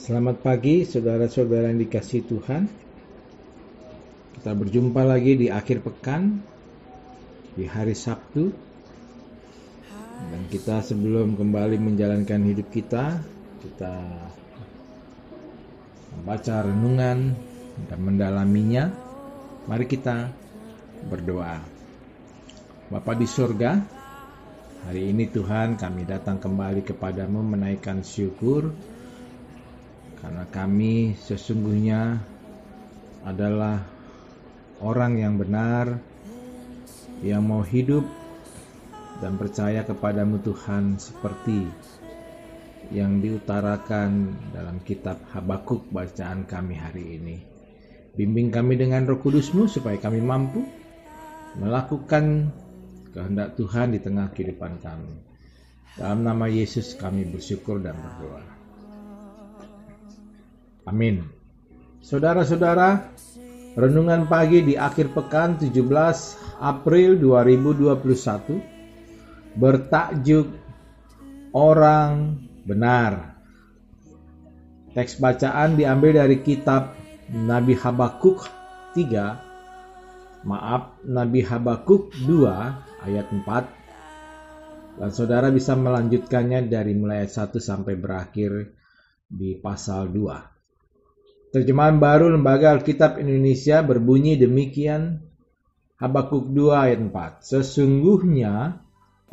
Selamat pagi saudara-saudara yang dikasihi Tuhan. Kita berjumpa lagi di akhir pekan, di hari Sabtu. Dan kita sebelum kembali menjalankan hidup kita membaca renungan dan mendalaminya. Mari kita berdoa. Bapa di surga, hari ini Tuhan kami datang kembali kepadamu menaikkan syukur karena kami sesungguhnya adalah orang yang benar, yang mau hidup dan percaya kepadamu Tuhan, seperti yang diutarakan dalam kitab Habakuk bacaan kami hari ini. Bimbing kami dengan Roh Kudus-Mu supaya kami mampu melakukan kehendak Tuhan di tengah kehidupan kami. Dalam nama Yesus kami bersyukur dan berdoa. Amin. Saudara-saudara, renungan pagi di akhir pekan 17 April 2021 bertajuk Orang Benar. Teks bacaan diambil dari kitab Nabi Habakuk 2 ayat 4. Dan saudara bisa melanjutkannya dari mulai ayat 1 sampai berakhir di pasal 2. Terjemahan baru Lembaga Alkitab Indonesia berbunyi demikian. Habakuk 2 ayat 4. Sesungguhnya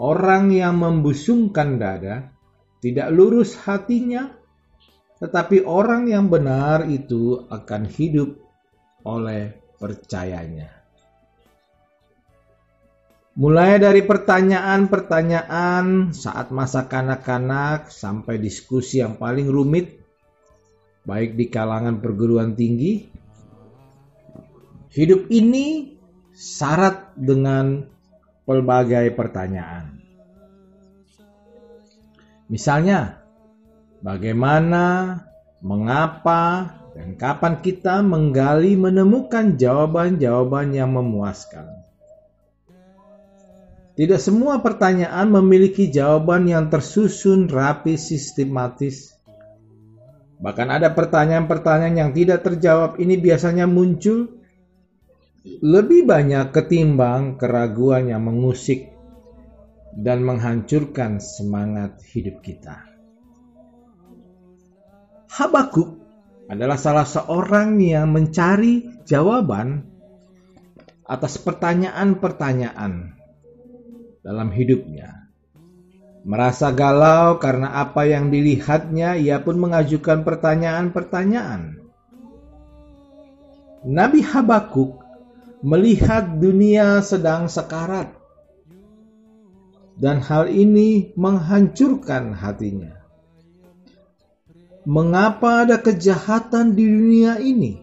orang yang membusungkan dada tidak lurus hatinya, tetapi orang yang benar itu akan hidup oleh percayanya. Mulai dari pertanyaan-pertanyaan saat masa kanak-kanak sampai diskusi yang paling rumit, baik di kalangan perguruan tinggi, hidup ini syarat dengan pelbagai pertanyaan. Misalnya, bagaimana, mengapa, dan kapan kita menggali menemukan jawaban-jawaban yang memuaskan. Tidak semua pertanyaan memiliki jawaban yang tersusun rapi sistematis. Bahkan ada pertanyaan-pertanyaan yang tidak terjawab ini biasanya muncul lebih banyak ketimbang keraguan yang mengusik dan menghancurkan semangat hidup kita. Habakuk adalah salah seorang yang mencari jawaban atas pertanyaan-pertanyaan dalam hidupnya. Merasa galau karena apa yang dilihatnya, ia pun mengajukan pertanyaan-pertanyaan. Nabi Habakuk melihat dunia sedang sekarat, dan hal ini menghancurkan hatinya. Mengapa ada kejahatan di dunia ini?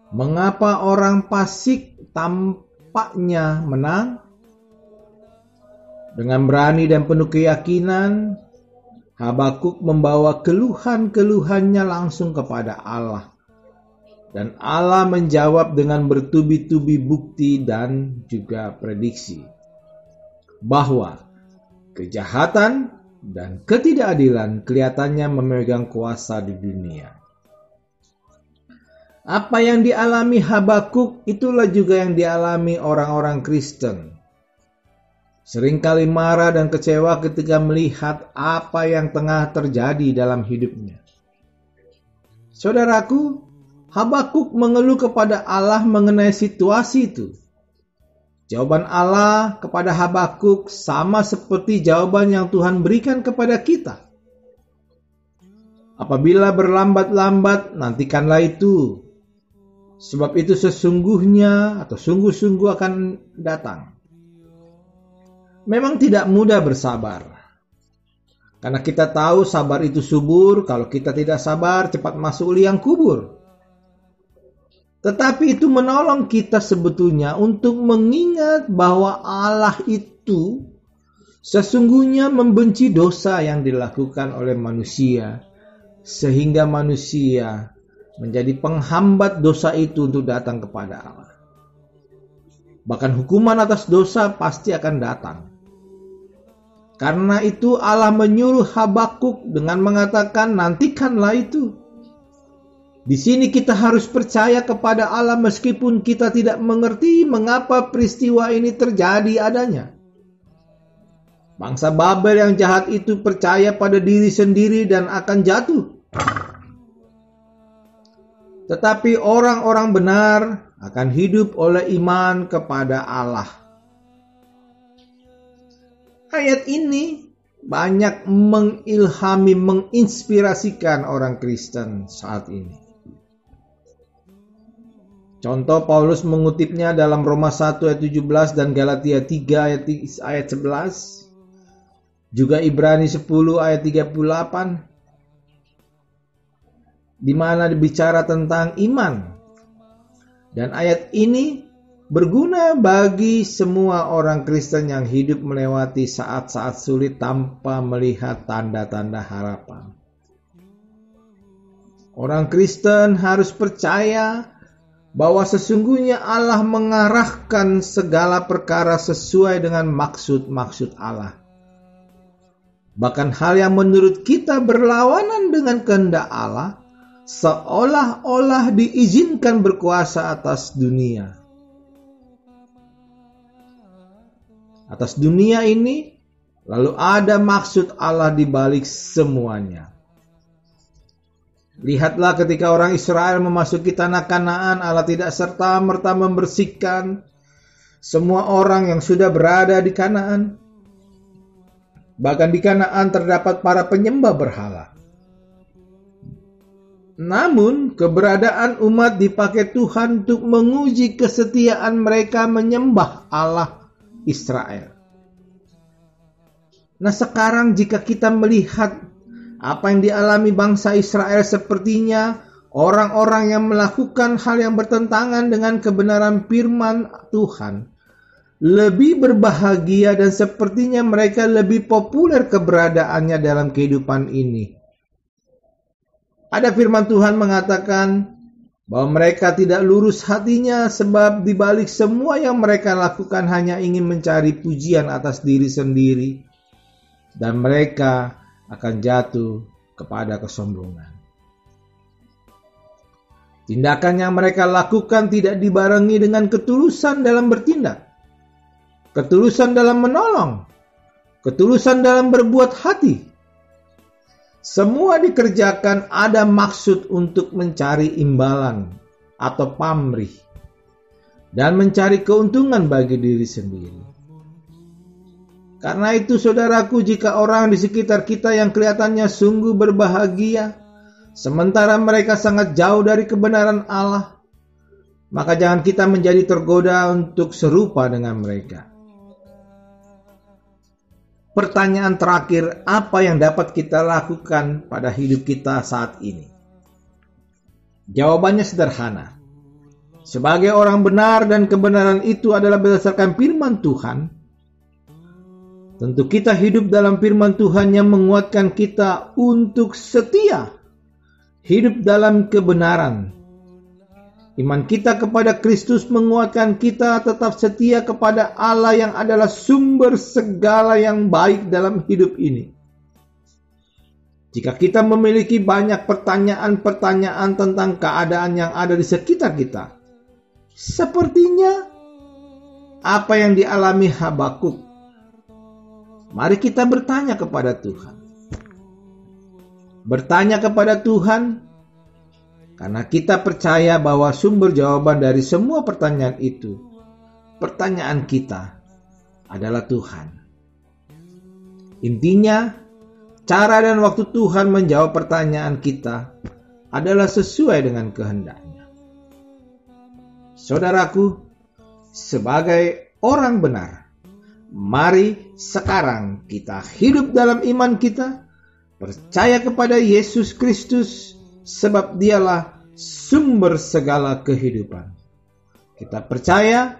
Mengapa orang fasik tampaknya menang? Dengan berani dan penuh keyakinan, Habakuk membawa keluhan-keluhannya langsung kepada Allah. Dan Allah menjawab dengan bertubi-tubi bukti dan juga prediksi bahwa kejahatan dan ketidakadilan kelihatannya memegang kuasa di dunia. Apa yang dialami Habakuk itulah juga yang dialami orang-orang Kristen. Seringkali marah dan kecewa ketika melihat apa yang tengah terjadi dalam hidupnya. Saudaraku, Habakuk mengeluh kepada Allah mengenai situasi itu. Jawaban Allah kepada Habakuk sama seperti jawaban yang Tuhan berikan kepada kita. Apabila berlambat-lambat, nantikanlah itu. Sebab itu sesungguhnya atau sungguh-sungguh akan datang. Memang tidak mudah bersabar. Karena kita tahu sabar itu subur, kalau kita tidak sabar cepat masuk liang kubur. Tetapi itu menolong kita sebetulnya untuk mengingat bahwa Allah itu sesungguhnya membenci dosa yang dilakukan oleh manusia, sehingga manusia menjadi penghambat dosa itu untuk datang kepada Allah. Bahkan hukuman atas dosa pasti akan datang. Karena itu Allah menyuruh Habakuk dengan mengatakan, nantikanlah itu. Di sini kita harus percaya kepada Allah meskipun kita tidak mengerti mengapa peristiwa ini terjadi adanya. Bangsa Babel yang jahat itu percaya pada diri sendiri dan akan jatuh. Tetapi orang-orang benar akan hidup oleh iman kepada Allah. Ayat ini banyak mengilhami, menginspirasikan orang Kristen saat ini. Contoh Paulus mengutipnya dalam Roma 1 ayat 17 dan Galatia 3 ayat 11. Juga Ibrani 10 ayat 38. Di mana bicara tentang iman. Dan ayat ini berguna bagi semua orang Kristen yang hidup melewati saat-saat sulit tanpa melihat tanda-tanda harapan. Orang Kristen harus percaya bahwa sesungguhnya Allah mengarahkan segala perkara sesuai dengan maksud-maksud Allah. Bahkan hal yang menurut kita berlawanan dengan kehendak Allah, seolah-olah diizinkan berkuasa atas dunia. Atas dunia ini, lalu ada maksud Allah di balik semuanya. Lihatlah ketika orang Israel memasuki tanah Kanaan, Allah tidak serta-merta membersihkan semua orang yang sudah berada di Kanaan. Bahkan di Kanaan terdapat para penyembah berhala. Namun keberadaan umat dipakai Tuhan untuk menguji kesetiaan mereka menyembah Allah Israel. Nah sekarang jika kita melihat apa yang dialami bangsa Israel, sepertinya orang-orang yang melakukan hal yang bertentangan dengan kebenaran firman Tuhan lebih berbahagia dan sepertinya mereka lebih populer keberadaannya dalam kehidupan ini. Ada firman Tuhan mengatakan bahwa mereka tidak lurus hatinya sebab di balik semua yang mereka lakukan hanya ingin mencari pujian atas diri sendiri dan mereka akan jatuh kepada kesombongan. Tindakan yang mereka lakukan tidak dibarengi dengan ketulusan dalam bertindak, ketulusan dalam menolong, ketulusan dalam berbuat hati. Semua dikerjakan ada maksud untuk mencari imbalan atau pamrih dan mencari keuntungan bagi diri sendiri. Karena itu saudaraku, jika orang di sekitar kita yang kelihatannya sungguh berbahagia, sementara mereka sangat jauh dari kebenaran Allah, maka jangan kita menjadi tergoda untuk serupa dengan mereka. Pertanyaan terakhir, apa yang dapat kita lakukan pada hidup kita saat ini? Jawabannya sederhana. Sebagai orang benar dan kebenaran itu adalah berdasarkan firman Tuhan, tentu kita hidup dalam firman Tuhan yang menguatkan kita untuk setia, hidup dalam kebenaran. Iman kita kepada Kristus menguatkan kita tetap setia kepada Allah yang adalah sumber segala yang baik dalam hidup ini. Jika kita memiliki banyak pertanyaan-pertanyaan tentang keadaan yang ada di sekitar kita, sepertinya apa yang dialami Habakuk, mari kita bertanya kepada Tuhan. Bertanya kepada Tuhan, karena kita percaya bahwa sumber jawaban dari semua pertanyaan itu, pertanyaan kita adalah Tuhan. Intinya, cara dan waktu Tuhan menjawab pertanyaan kita adalah sesuai dengan kehendaknya. Saudaraku, sebagai orang benar, mari sekarang kita hidup dalam iman kita, percaya kepada Yesus Kristus, sebab dialah sumber segala kehidupan. Kita percaya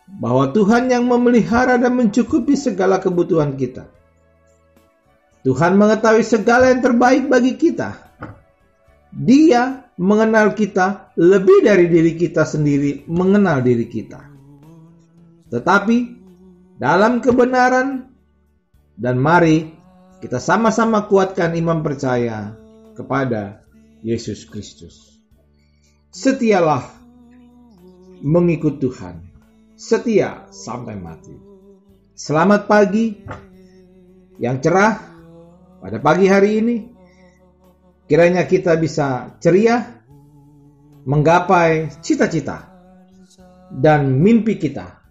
bahwa Tuhan yang memelihara dan mencukupi segala kebutuhan kita. Tuhan mengetahui segala yang terbaik bagi kita. Dia mengenal kita lebih dari diri kita sendiri mengenal diri kita. Tetapi dalam kebenaran Dan mari kita sama-sama kuatkan iman percaya kepada Yesus Kristus. Setialah mengikut Tuhan, setia sampai mati. Selamat pagi yang cerah pada pagi hari ini. Kiranya kita bisa ceria menggapai cita-cita dan mimpi kita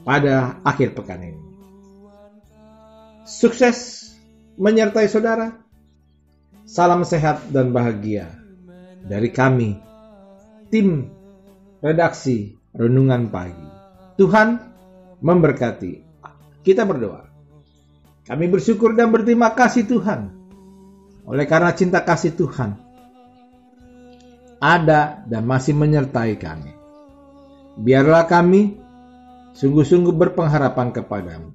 pada akhir pekan ini. Sukses menyertai saudara. Salam sehat dan bahagia dari kami, tim redaksi Renungan Pagi. Tuhan memberkati. Kita berdoa. Kami bersyukur dan berterima kasih Tuhan. Oleh karena cinta kasih Tuhan ada dan masih menyertai kami. Biarlah kami sungguh-sungguh berpengharapan kepadamu.